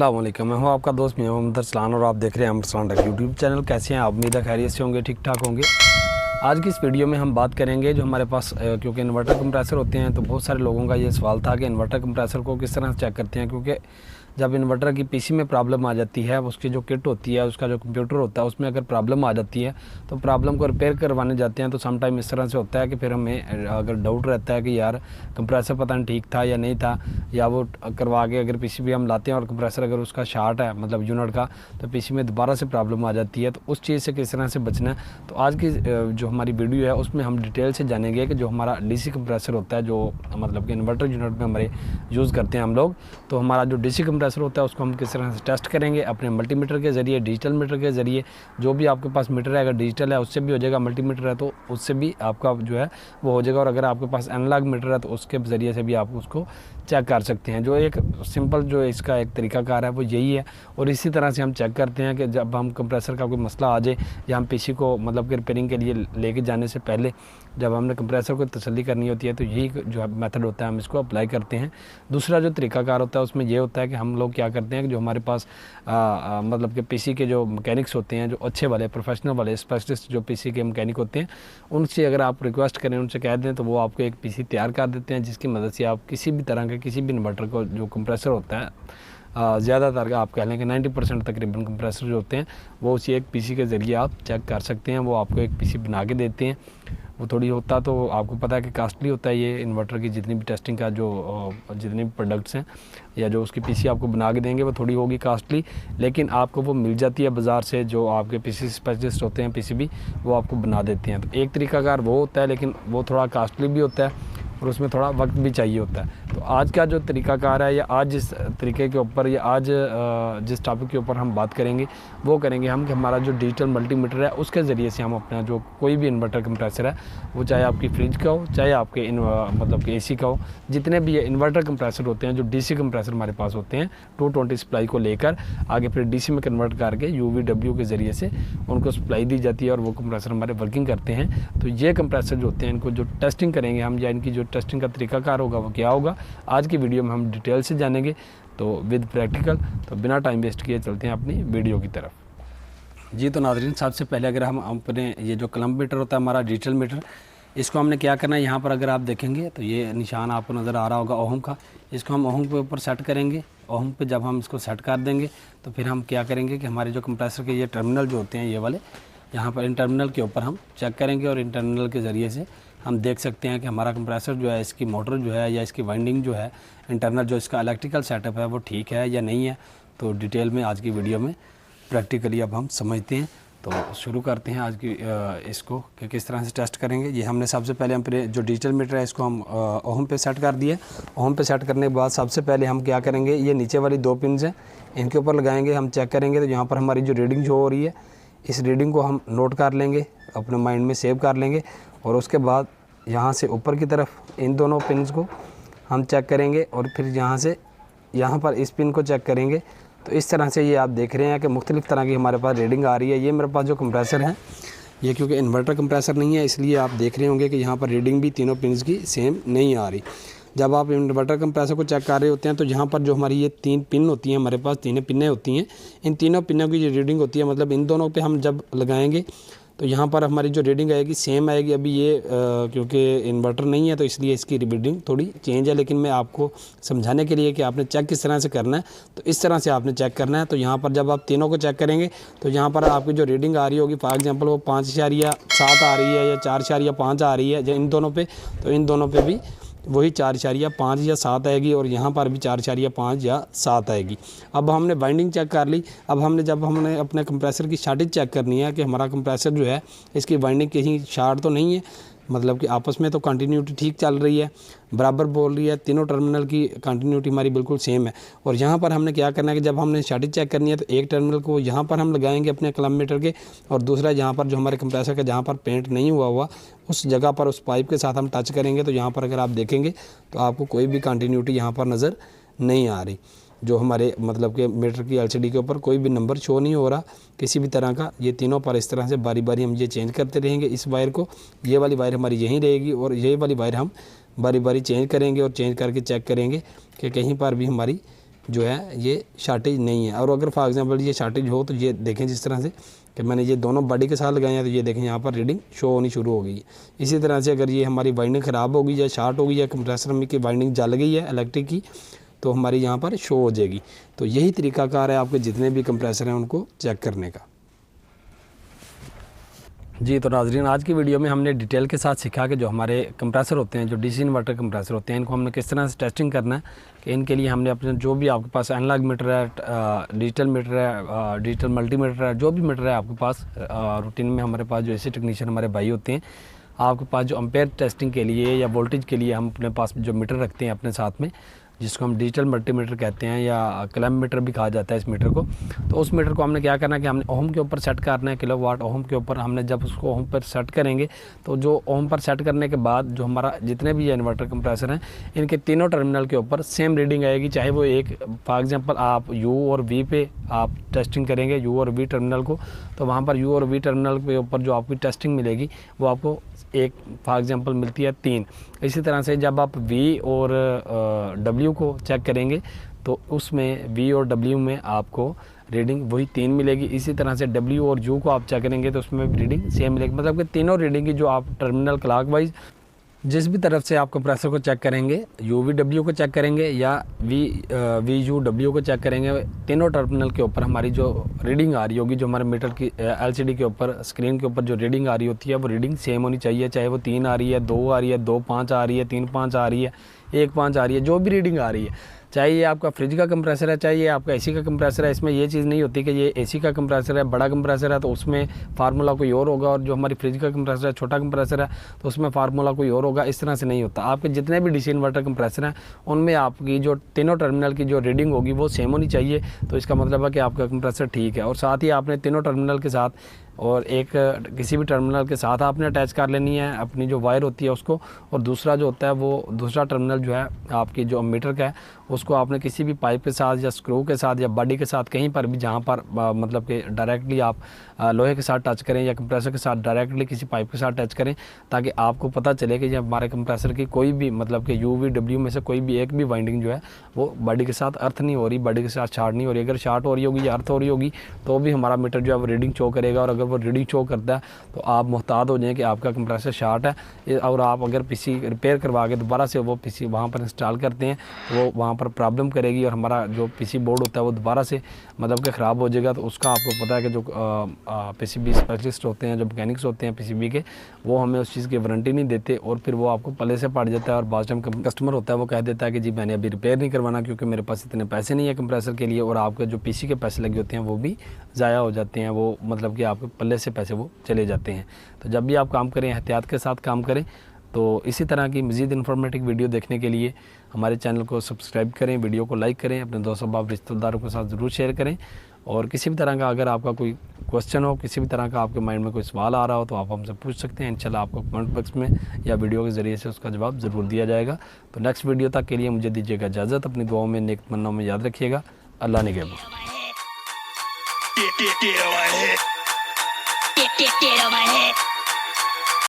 अस्सलाम वालेकुम, मैं हूं आपका दोस्त मियां मोहम्मद अरसलान और आप देख रहे हैं अरसलान टेक यूट्यूब चैनल। कैसे हैं आप? उम्मीद है खैरियत से होंगे, ठीक ठाक होंगे। आज की इस वीडियो में हम बात करेंगे जो हमारे पास क्योंकि इन्वर्टर कंप्रेसर होते हैं, तो बहुत सारे लोगों का ये सवाल था कि इन्वर्टर कंप्रेसर को किस तरह से चेक करते हैं। क्योंकि जब इन्वर्टर की पीसी में प्रॉब्लम आ जाती है, उसकी जो किट होती है, उसका जो कंप्यूटर होता है, उसमें अगर प्रॉब्लम आ जाती है तो प्रॉब्लम को रिपेयर करवाने जाते हैं। तो सम टाइम इस तरह से होता है कि फिर हमें अगर डाउट रहता है कि यार कंप्रेसर पता नहीं ठीक था या नहीं था, या वो करवा के अगर पीसीबी हम लाते हैं और कंप्रेसर अगर उसका शार्ट है मतलब यूनिट का, तो पीसी में दोबारा से प्रॉब्लम आ जाती है। तो उस चीज़ से किस तरह से बचना है, तो आज की जो हमारी वीडियो है उसमें हम डिटेल से जानेंगे कि जो हमारा डीसी कंप्रेसर होता है, जो मतलब कि इन्वर्टर यूनिट में हमारे यूज़ करते हैं हम लोग, तो हमारा जो डीसी कंप्रेसर होता है उसको हम किस तरह से टेस्ट करेंगे अपने मल्टीमीटर के ज़रिए, डिजिटल मीटर के ज़रिए। जो भी आपके पास मीटर है, अगर डिजिटल है उससे भी हो जाएगा, मल्टीमीटर है तो उससे भी आपका जो है वो हो जाएगा, और अगर आपके पास एनालॉग मीटर है तो उसके ज़रिए से भी आप उसको चेक कर सकते हैं। जो एक सिंपल जो इसका एक तरीकाकार है वो यही है। और इसी तरह से हम चेक करते हैं कि जब हम कंप्रेसर का कोई मसला आ जाए या हम पीसी को मतलब कि रिपेयरिंग के लिए लेके जाने से पहले जब हमने कंप्रेसर को तसल्ली करनी होती है, तो यही जो मेथड होता है हम इसको अप्लाई करते हैं। दूसरा जो तरीकाकार होता है उसमें ये होता है कि हम लोग क्या करते हैं कि जो हमारे पास मतलब कि पीसी के जो मैकेनिक्स होते हैं, जो अच्छे वाले प्रोफेशनल वाले स्पेशलिस्ट जो पीसी के मैकेनिक होते हैं, उनसे अगर आप रिक्वेस्ट करें, उनसे कह दें, तो वो आपको एक पीसी तैयार कर देते हैं, जिसकी मदद से आप किसी भी तरह के किसी भी इन्वर्टर को जो कंप्रेसर होता है, ज़्यादातर का आप कह लें कि 90% तकरीबन कंप्रेसर जो होते हैं वो उसी एक पीसी के ज़रिए आप चेक कर सकते हैं। वो आपको एक पीसी बना के देते हैं। वो थोड़ी होता तो आपको पता है कि कास्टली होता है ये इन्वर्टर की जितनी भी टेस्टिंग का जो जितने भी प्रोडक्ट्स हैं या जो उसकी पीसी आपको बना के देंगे वो थोड़ी होगी कास्टली, लेकिन आपको वो मिल जाती है बाज़ार से। जो आपके पीसी स्पेशलिस्ट होते हैं पीसीबी, वो आपको बना देते हैं। तो एक तरीकाकार वो होता है, लेकिन वो थोड़ा कास्टली भी होता है और उसमें थोड़ा वक्त भी चाहिए होता है। तो आज का जो तरीकाकार है, या आज जिस तरीके के ऊपर, या आज जिस टॉपिक के ऊपर हम बात करेंगे वो करेंगे हम कि हमारा जो डिजिटल मल्टीमीटर है उसके ज़रिए से हम अपना जो कोई भी इन्वर्टर कंप्रेसर है, वो चाहे आपकी फ्रिज का हो, चाहे आपके मतलब कि एसी का हो, जितने भी ये इन्वर्टर कंप्रेसर होते हैं, जो डीसी कंप्रेसर हमारे पास होते हैं 220 सप्लाई को लेकर आगे फिर डीसी में कन्वर्ट करके यूवीडब्ल्यू के ज़रिए से उनको सप्लाई दी जाती है और वो कंप्रेसर हमारे वर्किंग करते हैं। तो ये कंप्रेसर जो होते हैं, इनको जो टेस्टिंग करेंगे हम, या इनकी जो टेस्टिंग का तरीकाकार होगा वो क्या होगा, आज की वीडियो में हम डिटेल से जानेंगे, तो विद प्रैक्टिकल। तो बिना टाइम वेस्ट किए चलते हैं अपनी वीडियो की तरफ। जी तो नाज़रीन, सबसे पहले अगर हम अपने ये जो क्लम्प मीटर होता है हमारा डिजिटल मीटर, इसको हमने क्या करना है, यहाँ पर अगर आप देखेंगे तो ये निशान आपको नज़र आ रहा होगा ओहम का। इसको हम ओहम के ऊपर सेट करेंगे। ओहम पे जब हम इसको सेट कर देंगे तो फिर हम क्या करेंगे कि हमारे जो कंप्रेसर के ये टर्मिनल जो होते हैं ये वाले, यहाँ पर इन टर्मिनल के ऊपर हम चेक करेंगे और इन टर्मिनल के ज़रिए से हम देख सकते हैं कि हमारा कंप्रेसर जो है, इसकी मोटर जो है या इसकी वाइंडिंग जो है, इंटरनल जो इसका इलेक्ट्रिकल सेटअप है वो ठीक है या नहीं है। तो डिटेल में आज की वीडियो में प्रैक्टिकली अब हम समझते हैं। तो शुरू करते हैं आज की इसको कि किस तरह से टेस्ट करेंगे। ये हमने सबसे पहले अपने जो डिजिटल मीटर है इसको हम ओहम पे सेट कर दिया। ओहम पे सेट करने के बाद सबसे पहले हम क्या करेंगे, ये नीचे वाली 2 पिन्स हैं, इनके ऊपर लगाएंगे, हम चेक करेंगे। तो यहाँ पर हमारी जो रीडिंग जो हो रही है, इस रीडिंग को हम नोट कर लेंगे, अपने माइंड में सेव कर लेंगे। और उसके बाद यहाँ से ऊपर की तरफ इन दोनों पिन्स को हम चेक करेंगे और फिर यहाँ से यहाँ पर इस पिन को चेक करेंगे। तो इस तरह से ये आप देख रहे हैं कि मुख्तलिफ़ तरह की हमारे पास रीडिंग आ रही है। ये मेरे पास जो कंप्रेसर है, ये क्योंकि इन्वर्टर कंप्रेसर नहीं है, इसलिए आप देख रहे होंगे कि यहाँ पर रीडिंग भी तीनों पिन्स की सेम नहीं आ रही। जब आप इन्वर्टर कंप्रेसर को चेक कर रहे होते हैं तो यहाँ पर जो हमारी ये 3 पिन होती हैं, हमारे पास 3 पिनें होती हैं, इन तीनों पिनों की जो रीडिंग होती है, मतलब इन दोनों पे हम जब लगाएंगे तो यहाँ पर हमारी जो रीडिंग आएगी सेम आएगी। अभी ये क्योंकि इन्वर्टर नहीं है तो इसलिए इसकी रीडिंग थोड़ी चेंज है, लेकिन मैं आपको समझाने के लिए कि आपने चेक किस तरह से करना है, तो इस तरह से आपने चेक करना है। तो यहाँ पर जब आप तीनों को चेक करेंगे तो यहाँ पर आपकी जो रीडिंग आ रही होगी, फॉर एग्जांपल वो 5.7 आ रही है या 4.5 आ रही है इन दोनों पे, तो इन दोनों पे भी वही 4.5 या 7 आएगी, और यहाँ पर भी 4.5 या 7 आएगी। अब हमने बाइंडिंग चेक कर ली। अब हमने अपने कंप्रेसर की शार्टेज चेक करनी है कि हमारा कंप्रेसर जो है इसकी बाइंडिंग कहीं शार्ट तो नहीं है, मतलब कि आपस में तो कंटिन्यूटी ठीक चल रही है, बराबर बोल रही है, तीनों टर्मिनल की कंटिन्यूटी हमारी बिल्कुल सेम है। और यहाँ पर हमने क्या करना है कि जब हमने शार्टेज चेक करनी है तो एक टर्मिनल को यहाँ पर हम लगाएंगे अपने क्लम्प मीटर के, और दूसरा यहाँ पर जो हमारे कंप्रेसर का जहाँ पर पेंट नहीं हुआ उस जगह पर उस पाइप के साथ हम टच करेंगे। तो यहाँ पर अगर आप देखेंगे तो आपको कोई भी कंटिन्यूटी यहाँ पर नज़र नहीं आ रही। जो हमारे मतलब के मीटर की एलसीडी के ऊपर कोई भी नंबर शो नहीं हो रहा किसी भी तरह का। ये तीनों पर इस तरह से बारी बारी हम ये चेंज करते रहेंगे। इस वायर को, ये वाली वायर हमारी यहीं रहेगी और ये वाली वायर हम बारी बारी चेंज करेंगे और चेंज करके चेक करेंगे कि कहीं पर भी हमारी जो है ये शार्टेज नहीं है। और अगर फॉर एग्जांपल ये शार्टेज हो तो ये देखें जिस तरह से कि मैंने ये दोनों बॉडी के साथ लगाए हैं, तो ये देखें यहाँ पर रीडिंग शो होनी शुरू हो गई है। इसी तरह से अगर ये हमारी वाइंडिंग ख़राब हो गई या शार्ट हो गई या कंप्रेसर में की वाइंडिंग जल गई है इलेक्ट्रिक की, तो हमारी यहाँ पर शो हो जाएगी। तो यही तरीकाकार है आपके जितने भी कंप्रेसर हैं उनको चेक करने का। जी तो नाज़रीन, आज की वीडियो में हमने डिटेल के साथ सीखा कि जो हमारे कंप्रेसर होते हैं, जो डीसी इन्वर्टर कंप्रेसर होते हैं, इनको हमने किस तरह से टेस्टिंग करना है कि इनके लिए हमने अपने जो भी आपके पास एनालॉग मीटर है, डिजिटल मीटर है, डिजिटल मल्टीमीटर है, जो भी मीटर है आपके पास रूटीन में हमारे पास जो ऐसे टेक्नीशियन हमारे भाई होते हैं, आपके पास जो अम्पेयर टेस्टिंग के लिए या वोल्टेज के लिए हम अपने पास जो मीटर रखते हैं अपने साथ में, जिसको हम डिजिटल मल्टीमीटर कहते हैं या क्लैम्प मीटर भी कहा जाता है इस मीटर को। तो उस मीटर को हमने क्या करना है कि हमने ओम के ऊपर सेट करना है, किलोवाट ओम के ऊपर। हमने जब उसको ओम पर सेट करेंगे तो जो ओम पर सेट करने के बाद जो हमारा जितने भी ये इन्वर्टर कंप्रेसर हैं, इनके तीनों टर्मिनल के ऊपर सेम रीडिंग आएगी। चाहे वो एक फॉर एग्जांपल आप यू और वी पे आप टेस्टिंग करेंगे यू और वी टर्मिनल को, तो वहाँ पर यू और वी टर्मिनल के ऊपर जो आपकी टेस्टिंग मिलेगी वो आपको एक फॉर एग्जांपल मिलती है 3। इसी तरह से जब आप V और W को चेक करेंगे तो उसमें V और W में आपको रीडिंग वही 3 मिलेगी। इसी तरह से W और U को आप चेक करेंगे तो उसमें रीडिंग सेम मिलेगी। मतलब कि तीनों रीडिंग की जो आप टर्मिनल क्लॉकवाइज जिस भी तरफ से आप कंप्रेसर को चेक करेंगे, UVW को चेक करेंगे या VUW को चेक करेंगे, तीनों टर्मिनल के ऊपर हमारी जो रीडिंग आ रही होगी, जो हमारे मीटर की LCD के ऊपर स्क्रीन के ऊपर जो रीडिंग आ रही होती है वो रीडिंग सेम होनी चाहिए। चाहे वो 3 आ रही है, 2 आ रही है, 2.5 आ रही है, 3.5 आ रही है, 1.5 आ रही है, जो भी रीडिंग आ रही है। चाहे ये आपका फ्रिज का कंप्रेसर है, चाहे ये आपका AC का कंप्रेसर है, इसमें ये चीज़ नहीं होती कि ये AC का कंप्रेसर है, बड़ा कंप्रेसर है तो उसमें फार्मूला कोई और होगा, और जो हमारी फ्रिज का कंप्रेसर है, छोटा कंप्रेसर है, तो उसमें फार्मूला कोई और होगा। इस तरह से नहीं होता। आपके जितने भी DC इन्वर्टर कंप्रेसर हैं उनमें आपकी जो तीनों टर्मिनल की जो रीडिंग होगी वो सेम होनी चाहिए। तो इसका मतलब है कि आपका कंप्रेसर ठीक है। और साथ ही आपने तीनों टर्मिनल के साथ और एक किसी भी टर्मिनल के साथ आपने अटैच कर लेनी है अपनी जो वायर होती है उसको, और दूसरा जो होता है वो दूसरा टर्मिनल जो है आपकी जो मीटर का है उसको आपने किसी भी पाइप के साथ या स्क्रू के साथ या बॉडी के साथ कहीं पर भी जहाँ पर मतलब कि डायरेक्टली आप लोहे के साथ टच करें या कंप्रेसर के साथ डायरेक्टली किसी पाइप के साथ टच करें, ताकि आपको पता चले कि जब हमारे कंप्रेसर की कोई भी मतलब कि UVW में से कोई भी एक भी वाइंडिंग जो है वो बॉडी के साथ अर्थ नहीं हो रही, बॉडी के साथ शार्ट नहीं हो रही। अगर शार्ट हो रही होगी या अर्थ हो रही होगी तो भी हमारा मीटर जो है वो रीडिंग शो करेगा। और अगर वो रीडिंग शो करता है तो आप मुहतात हो जाएं कि आपका कंप्रेसर शार्ट है। और आप अगर PC रिपेयर करवा के दोबारा से वो PC वहाँ पर इंस्टॉल करते हैं तो वो वहाँ पर प्रॉब्लम करेगी और हमारा जो PC बोर्ड होता है वो दोबारा से मतलब कि ख़राब हो जाएगा। तो उसका आपको पता है कि जो PCB स्पेशलिस्ट होते हैं, जो मैकेनिक्स होते हैं PCB के, वो हमें उस चीज़ की वारंटी नहीं देते और फिर वो आपको पल्ले से पड़ जाता है। और बाद टाइम कस्टमर होता है वो कह देता है कि जी मैंने अभी रिपेयर नहीं करवाना क्योंकि मेरे पास इतने पैसे नहीं है कंप्रेसर के लिए, और आपके जो PC के पैसे लगे होते हैं वो भी ज़ाया हो जाते हैं, वो मतलब कि आपके पल्ले से पैसे वो चले जाते हैं। तो जब भी आप काम करें एहतियात के साथ काम करें। तो इसी तरह की मज़ीद इन्फॉर्मेटिव वीडियो देखने के लिए हमारे चैनल को सब्सक्राइब करें, वीडियो को लाइक करें, अपने दोस्तों बाप रिश्तेदारों के साथ ज़रूर शेयर करें। और किसी भी तरह का अगर आपका कोई क्वेश्चन हो, किसी भी तरह का आपके माइंड में कोई सवाल आ रहा हो तो आप हमसे पूछ सकते हैं। इंशाल्लाह आपको कमेंट बॉक्स में या वीडियो के ज़रिए से उसका जवाब ज़रूर दिया जाएगा। तो नेक्स्ट वीडियो तक के लिए मुझे दीजिएगा इजाज़त। अपनी दुआओं में, नेक तमन्नाओं में याद रखिएगा। अल्लाह निगहबान। Get on my head.